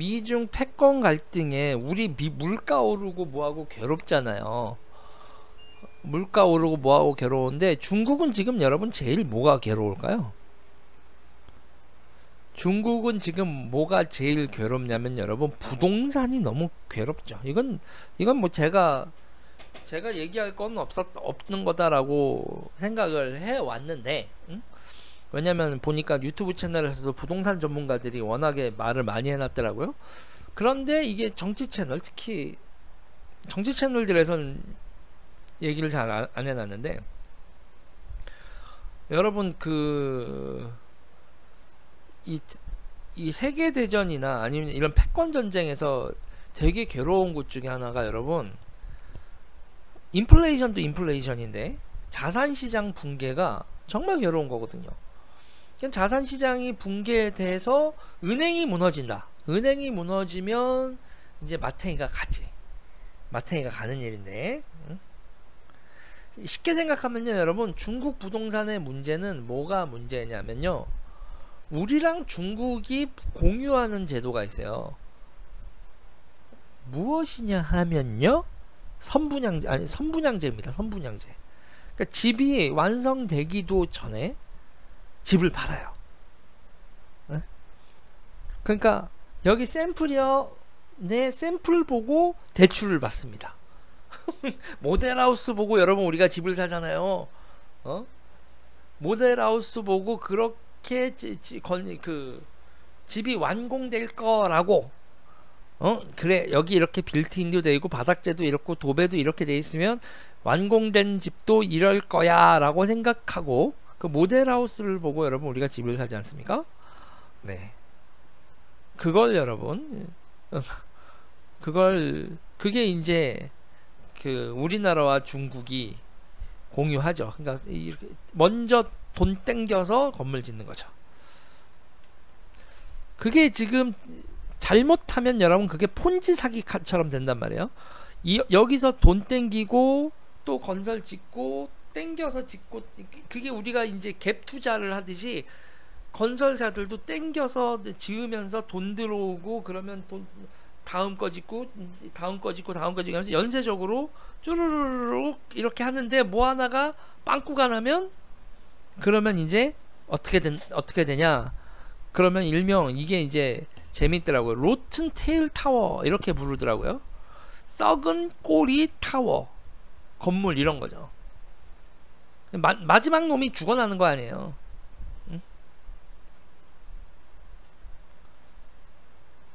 미중 패권 갈등에 우리 물가 오르고 뭐하고 괴롭잖아요. 물가 오르고 뭐하고 괴로운데 중국은 지금 여러분 제일 뭐가 괴로울까요? 중국은 지금 뭐가 제일 괴롭냐면 여러분 부동산이 너무 괴롭죠. 이건 뭐 제가 얘기할 건 없는 거다라고 생각을 해 왔는데, 응? 왜냐면 보니까 유튜브 채널에서도 부동산 전문가들이 워낙에 말을 많이 해놨더라고요. 그런데 이게 정치 채널, 특히 정치 채널들에선 얘기를 잘 안 해놨는데, 여러분 이 세계 대전이나 아니면 이런 패권 전쟁에서 되게 괴로운 것 중에 하나가 여러분, 인플레이션도 인플레이션인데 자산 시장 붕괴가 정말 괴로운 거거든요. 자산 시장이 붕괴돼서 은행이 무너진다. 은행이 무너지면 이제 마탱이가 가지. 마탱이가 가는 일인데, 쉽게 생각하면요 여러분, 중국 부동산의 문제는 뭐가 문제냐면요, 우리랑 중국이 공유하는 제도가 있어요. 무엇이냐 하면요, 선분양제입니다. 선분양제. 그러니까 집이 완성되기도 전에 집을 팔아요. 네? 그러니까 여기 샘플이요, 내 샘플 보고 대출을 받습니다. 모델하우스 보고 여러분 우리가 집을 사잖아요. 모델하우스 보고 그렇게 집이 완공될 거라고, 그래 여기 이렇게 빌트인도 돼 있고 바닥재도 이렇고 도배도 이렇게 돼 있으면 완공된 집도 이럴 거야 라고 생각하고 그 모델하우스를 보고 여러분 우리가 집을 살지 않습니까? 네. 그걸 여러분, 그게 이제 우리나라와 중국이 공유하죠. 그러니까 먼저 돈 땡겨서 건물 짓는 거죠. 그게 지금 잘못하면 여러분 그게 폰지 사기처럼 된단 말이에요. 여기서 돈 땡기고 또 건설 짓고 땡겨서 짓고, 그게 우리가 이제 갭 투자를 하듯이 건설사들도 땡겨서 지으면서 돈 들어오고 그러면 돈 다음 거 짓고 다음 거 짓고 다음 거 짓고 하면서 연쇄적으로 쭈루루룩 이렇게 하는데 뭐 하나가 빵꾸가 나면 그러면 이제 어떻게 되냐, 그러면 일명 이게 이제 재밌더라고요. 로튼 테일 타워 이렇게 부르더라고요. 썩은 꼬리 타워 건물 이런 거죠. 마지막 놈이 죽어나는 거 아니에요. 응?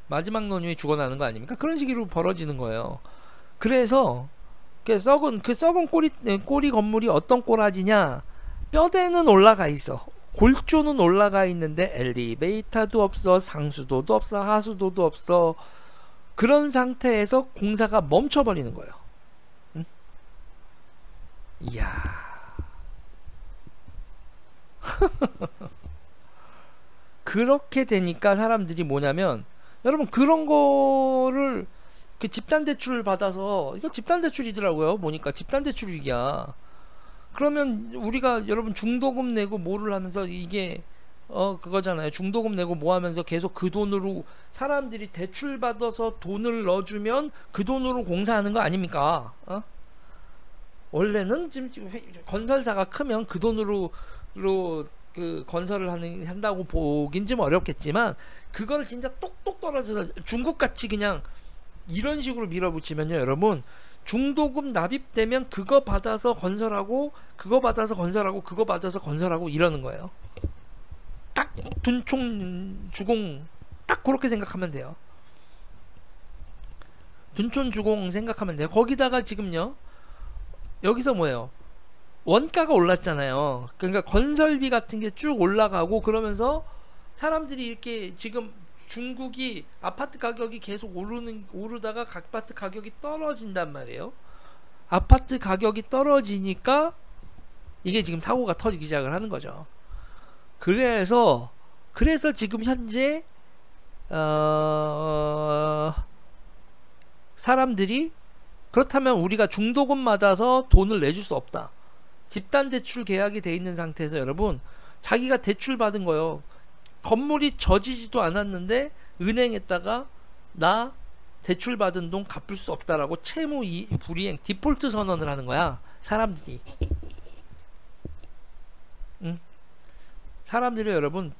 마지막 놈이 죽어나는 거 아닙니까? 그런 식으로 벌어지는 거예요. 그래서 썩은 꼬리 건물이 어떤 꼬라지냐, 뼈대는 올라가 있어, 골조는 올라가 있는데 엘리베이터도 없어, 상수도도 없어, 하수도도 없어. 그런 상태에서 공사가 멈춰버리는 거예요. 응? 이야. 그렇게 되니까 사람들이 뭐냐면 여러분, 그런 거를 집단 대출을 받아서, 이거 집단 대출이더라고요. 보니까 집단 대출이야. 그러면 우리가 여러분 중도금 내고 뭐를 하면서 이게 그거잖아요. 중도금 내고 뭐 하면서 계속 그 돈으로 사람들이 대출 받아서 돈을 넣어주면 그 돈으로 공사하는 거 아닙니까? 원래는 지금 건설사가 크면 그 돈으로 건설을 한다고 보긴 좀 어렵겠지만, 그걸 진짜 똑똑 떨어져서 중국같이 그냥 이런 식으로 밀어붙이면요 여러분, 중도금 납입되면 그거 받아서 건설하고 그거 받아서 건설하고 그거 받아서 건설하고 이러는 거예요. 딱 둔촌 주공 딱 그렇게 생각하면 돼요. 둔촌 주공 생각하면 돼요. 거기다가 지금요 여기서 뭐예요, 원가가 올랐잖아요. 그러니까 건설비 같은 게 쭉 올라가고 그러면서 사람들이 이렇게 지금 중국이 아파트 가격이 계속 오르다가 아파트 가격이 떨어진단 말이에요. 아파트 가격이 떨어지니까 이게 지금 사고가 터지기 시작을 하는 거죠. 그래서 지금 현재 사람들이, 그렇다면 우리가 중도금 받아서 돈을 내줄 수 없다. 집단 대출 계약이 돼 있는 상태에서 여러분, 자기가 대출 받은 거요, 건물이 져지지도 않았는데 은행에다가 나 대출 받은 돈 갚을 수 없다라고 채무 불이행 디폴트 선언을 하는 거야. 사람들이. 응? 사람들이 여러분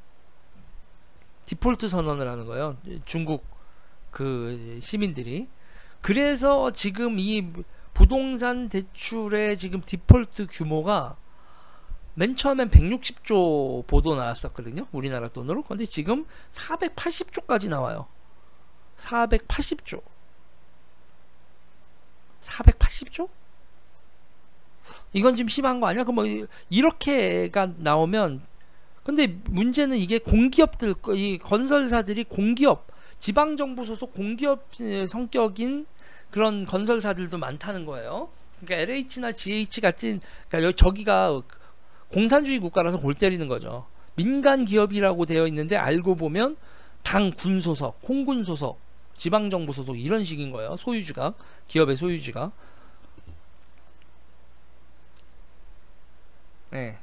디폴트 선언을 하는 거예요. 중국 그 시민들이. 그래서 지금 이 부동산 대출의 지금 디폴트 규모가 맨 처음엔 160조 보도 나왔었거든요. 우리나라 돈으로. 근데 지금 480조까지 나와요. 480조. 480조? 이건 좀 심한 거 아니야? 그럼 뭐 이렇게가 나오면, 근데 문제는 이게 공기업들, 이 건설사들이 공기업, 지방정부 소속 공기업 성격인 그런 건설사들도 많다는 거예요. 그러니까 LH나 GH 같은, 그러니까 저기가 공산주의 국가라서 골 때리는 거죠. 민간 기업이라고 되어 있는데 알고 보면 당 군 소속, 공군 소속, 지방정부 소속 이런 식인 거예요. 소유주가, 기업의 소유주가. 네.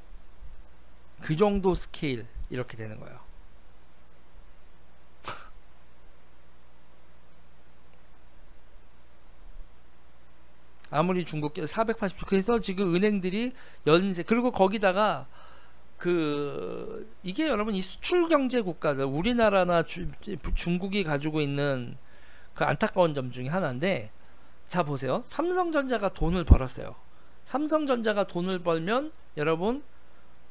그 정도 스케일 이렇게 되는 거예요. 아무리 중국 480조. 그래서 지금 은행들이 연세, 그리고 거기다가 그 이게 여러분 이 수출 경제 국가들 우리나라나 중국이 가지고 있는 그 안타까운 점 중에 하나인데, 자 보세요. 삼성전자가 돈을 벌었어요. 삼성전자가 돈을 벌면 여러분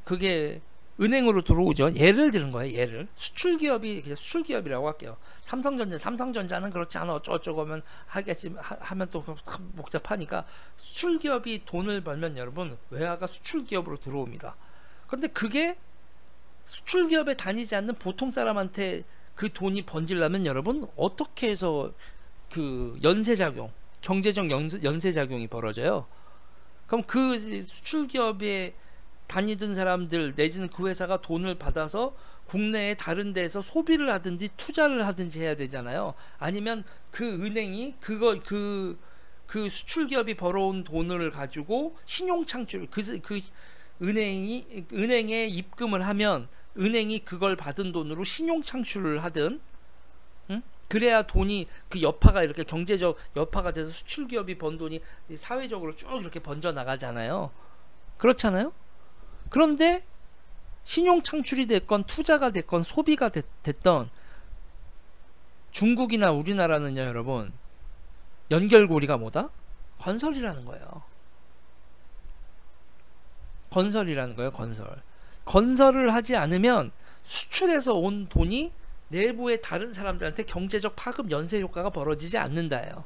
그게 은행으로 들어오죠. 예를 드는 거예요. 예를 수출 기업이, 그냥 수출 기업이라고 할게요. 삼성전자는 그렇지 않아 어쩌고저쩌고 하면 하겠지 하면 또 복잡하니까 수출 기업이 돈을 벌면 여러분 외화가 수출 기업으로 들어옵니다. 근데 그게 수출 기업에 다니지 않는 보통 사람한테 그 돈이 번지려면 여러분 어떻게 해서 그 연쇄작용, 경제적 연쇄작용이 벌어져요. 그럼 그 수출 기업에 다니던 사람들 내지는 그 회사가 돈을 받아서 국내에 다른 데서 소비를 하든지 투자를 하든지 해야 되잖아요. 아니면 그 은행이 그 수출 기업이 벌어온 돈을 가지고 신용 창출, 은행에 입금을 하면 은행이 그걸 받은 돈으로 신용 창출을 하든, 응? 그래야 돈이 그 여파가 이렇게 경제적 여파가 돼서 수출 기업이 번 돈이 사회적으로 쭉 이렇게 번져 나가잖아요. 그렇잖아요. 그런데 신용 창출이 됐건 투자가 됐건 소비가 됐던 중국이나 우리나라는요 여러분 연결고리가 뭐다? 건설이라는 거예요. 건설이라는 거예요. 건설을 하지 않으면 수출해서 온 돈이 내부의 다른 사람들한테 경제적 파급 연쇄 효과가 벌어지지 않는다예요.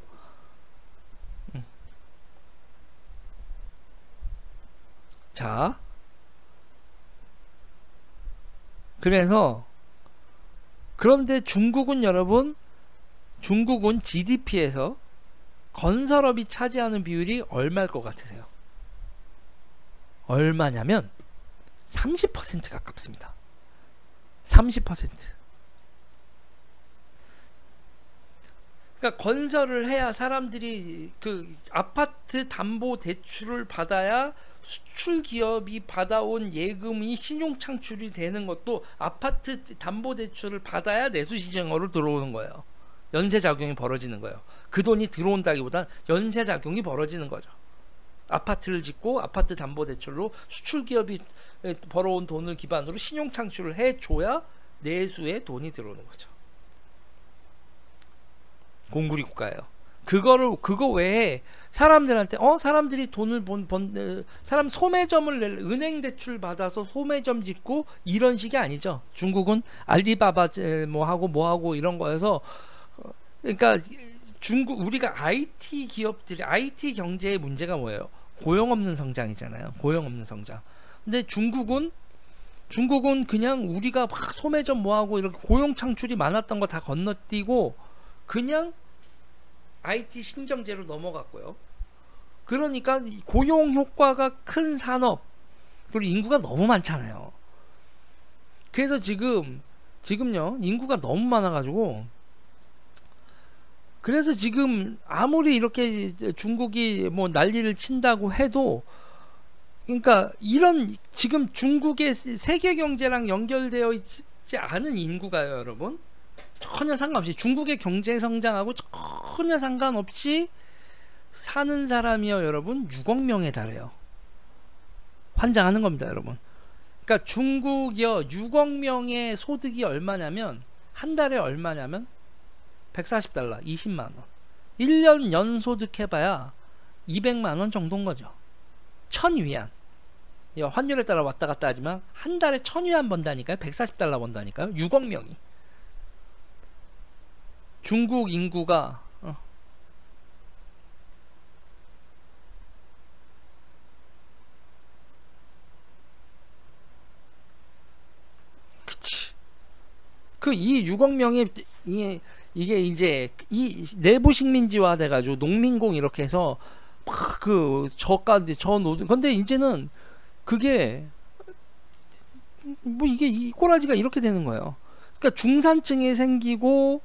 자, 그래서 그런데 중국은 여러분, 중국은 GDP에서 건설업이 차지하는 비율이 얼마일 것 같으세요? 얼마냐면 30% 가깝습니다. 30%. 그러니까 건설을 해야 사람들이 그 아파트 담보 대출을 받아야 수출 기업이 받아온 예금이 신용 창출이 되는 것도 아파트 담보 대출을 받아야 내수시장으로 들어오는 거예요. 연쇄작용이 벌어지는 거예요. 그 돈이 들어온다기보단 연쇄작용이 벌어지는 거죠. 아파트를 짓고 아파트 담보 대출로 수출 기업이 벌어온 돈을 기반으로 신용 창출을 해줘야 내수에 돈이 들어오는 거죠. 공구리 국가예요. 그거 외에 사람들한테 사람들이 돈을 사람 소매점을 은행 대출 받아서 소매점 짓고 이런 식이 아니죠. 중국은 알리바바 뭐하고 이런 거여서, 그러니까 우리가 IT 기업들이 IT 경제의 문제가 뭐예요? 고용 없는 성장이잖아요. 고용 없는 성장. 근데 중국은 그냥 우리가 막 소매점 뭐하고 이렇게 고용 창출이 많았던 거 다 건너뛰고 그냥 IT 신경제로 넘어갔고요. 그러니까 고용 효과가 큰 산업, 그리고 인구가 너무 많잖아요. 그래서 지금요 인구가 너무 많아가지고, 그래서 지금 아무리 이렇게 중국이 뭐 난리를 친다고 해도, 그러니까 이런 지금 중국의 세계 경제랑 연결되어 있지 않은 인구가요 여러분, 전혀 상관없이 중국의 경제 성장하고 전혀 상관없이 사는 사람이요 여러분 6억 명에 달해요. 환장하는 겁니다 여러분. 그러니까 중국이요 6억 명의 소득이 얼마냐면 한 달에 얼마냐면 140달러 20만원 1년 연소득 해봐야 200만원 정도인 거죠. 1000위안 환율에 따라 왔다 갔다 하지만 한 달에 1000위안 번다니까요. 140달러 번다니까요. 6억 명이. 중국 인구가 그치. 그 이 6억 명이 이게 이제 이 내부 식민지화 돼가지고 농민공 이렇게 해서 막 그 저까지 저 노동 근데 이제는 그게 뭐 이게 이 꼬라지가 이렇게 되는 거예요. 그러니까 중산층이 생기고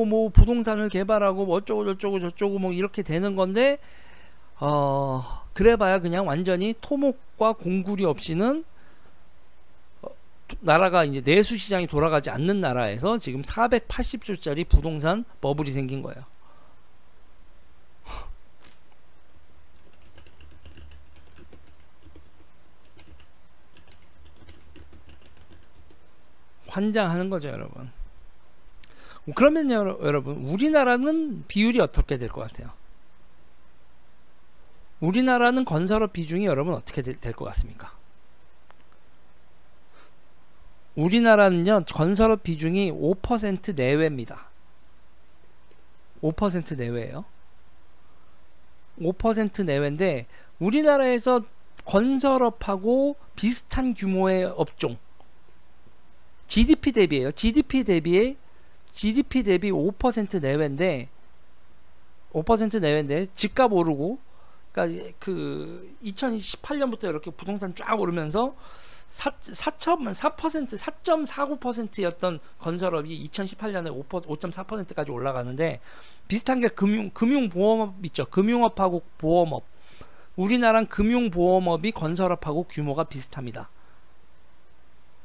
뭐 부동산을 개발하고 뭐 어쩌고 저쩌고 저쩌고 뭐 이렇게 되는 건데 그래봐야 그냥 완전히 토목과 공굴이 없이는 나라가 이제 내수 시장이 돌아가지 않는 나라에서 지금 480조짜리 부동산 버블이 생긴 거예요. 환장하는 거죠 여러분. 그러면 여러분 우리나라는 비율이 어떻게 될 것 같아요? 우리나라는 건설업 비중이 여러분 어떻게 될 것 같습니까? 우리나라는요 건설업 비중이 5% 내외입니다. 5% 내외예요. 5% 내외인데 우리나라에서 건설업하고 비슷한 규모의 업종 GDP 대비예요. GDP 대비 5% 내외인데 5% 내외인데 집값 오르고 그러니까 그 2018년부터 이렇게 부동산 쫙 오르면서 4.49%였던 건설업이 2018년에 5.4%까지 올라가는데 비슷한 게 금융보험업 있죠. 금융업하고 보험업. 우리나라는 금융보험업이 건설업하고 규모가 비슷합니다.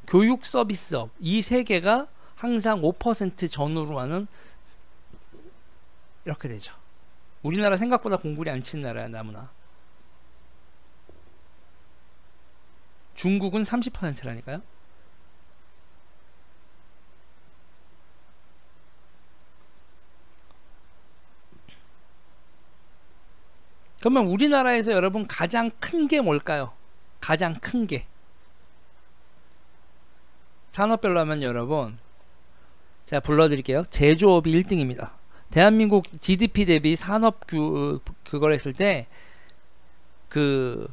교육 서비스업 이 세 개가 항상 5% 전후로 하는 이렇게 되죠. 우리나라 생각보다 공굴이 안 치는 나라야 나무나. 중국은 30%라니까요. 그러면 우리나라에서 여러분 가장 큰 게 뭘까요? 가장 큰 게 산업별로 하면 여러분 제가 불러드릴게요. 제조업이 1등입니다. 대한민국 GDP 대비 산업 그걸 했을 때 그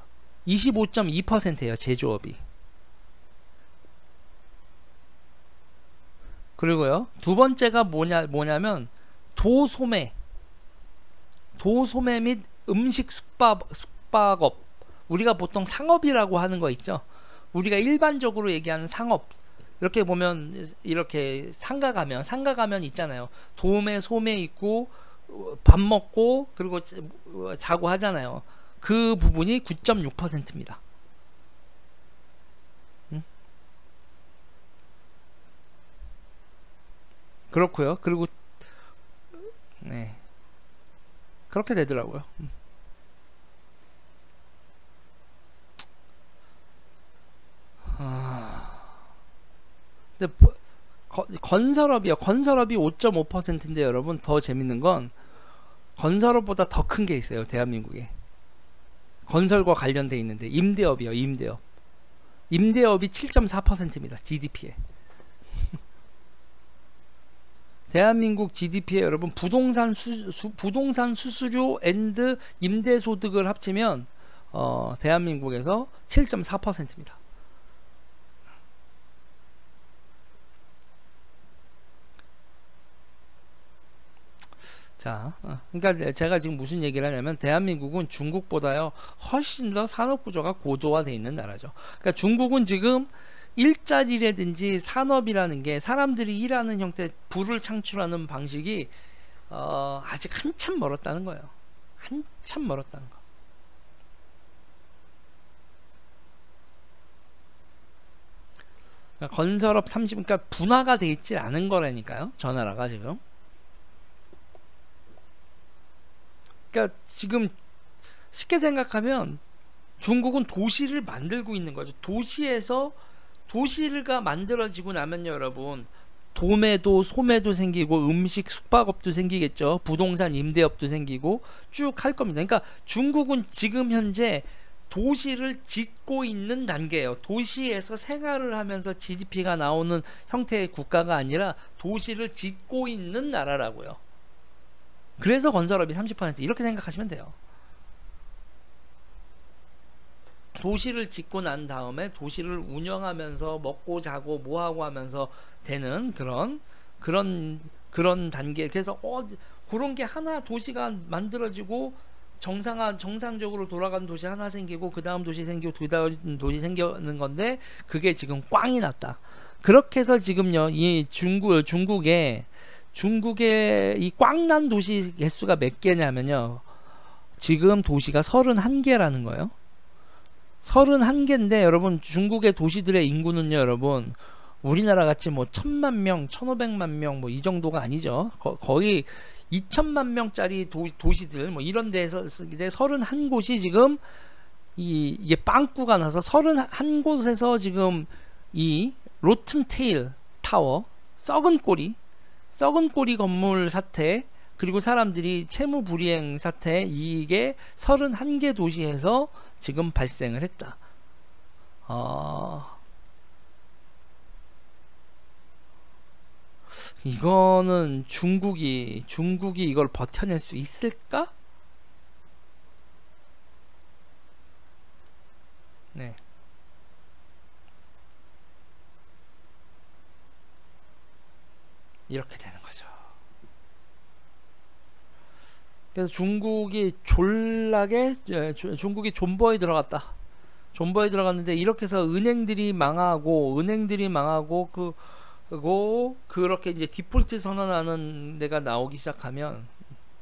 25.2%예요. 제조업이. 그리고요. 두 번째가 뭐냐면 도소매 및 음식 숙박업. 우리가 보통 상업이라고 하는 거 있죠. 우리가 일반적으로 얘기하는 상업. 이렇게 보면 이렇게 상가 가면 있잖아요. 도매 소매 있고 밥 먹고 그리고 자고 하잖아요. 그 부분이 9.6%입니다. 그렇고요. 그리고 네 그렇게 되더라고요. 근데 건설업이 5.5%인데 여러분 더 재밌는 건 건설업보다 더 큰 게 있어요. 대한민국에 건설과 관련돼 있는데 임대업이요. 임대업이 7.4%입니다. GDP에. 대한민국 GDP에 여러분 부동산 수수료 앤드 임대소득을 합치면 대한민국에서 7.4%입니다. 자, 그러니까 제가 지금 무슨 얘기를 하냐면 대한민국은 중국보다요 훨씬 더 산업구조가 고도화되어 있는 나라죠. 그러니까 중국은 지금 일자리라든지 산업이라는 게 사람들이 일하는 형태, 부를 창출하는 방식이 아직 한참 멀었다는 거예요. 한참 멀었다는 거. 그러니까 건설업 30, 그러니까 분화가 돼 있지 않은 거라니까요. 저 나라가 지금. 그러니까 지금 쉽게 생각하면 중국은 도시를 만들고 있는 거죠. 도시에서 도시가 만들어지고 나면요, 여러분, 도매도 소매도 생기고 음식 숙박업도 생기겠죠. 부동산 임대업도 생기고 쭉 할 겁니다. 그러니까 중국은 지금 현재 도시를 짓고 있는 단계예요. 도시에서 생활을 하면서 GDP가 나오는 형태의 국가가 아니라 도시를 짓고 있는 나라라고요. 그래서 건설업이 30% 이렇게 생각하시면 돼요. 도시를 짓고 난 다음에 도시를 운영하면서 먹고 자고 뭐하고 하면서 되는 그런 단계. 그래서 그런 게 하나 도시가 만들어지고 정상적으로 돌아가는 도시 하나 생기고 그 다음 도시 생기고 그 다음 도시 생기는 건데 그게 지금 꽝이 났다. 그렇게 해서 지금요 이 중국의 이 꽝 난 도시 개수가 몇 개냐면요, 지금 도시가 31개라는 거예요. 31개인데 여러분, 중국의 도시들의 인구는요, 여러분, 우리나라 같이 뭐 1000만 명, 1500만 명 뭐 이 정도가 아니죠. 거의 2000만 명짜리 도시들 뭐 이런 데에서 31곳이 지금 이게 빵꾸가 나서 31곳에서 지금 이 로튼테일 타워, 썩은 꼬리 건물 사태, 그리고 사람들이 채무 불이행 사태, 이게 31개 도시에서 지금 발생을 했다. 이거는 중국이 이걸 버텨낼 수 있을까? 네. 이렇게 되는 거죠. 그래서 중국이 중국이 존버에 들어갔다. 존버에 들어갔는데 이렇게 해서 은행들이 망하고 그렇게 이제 디폴트 선언하는 데가 나오기 시작하면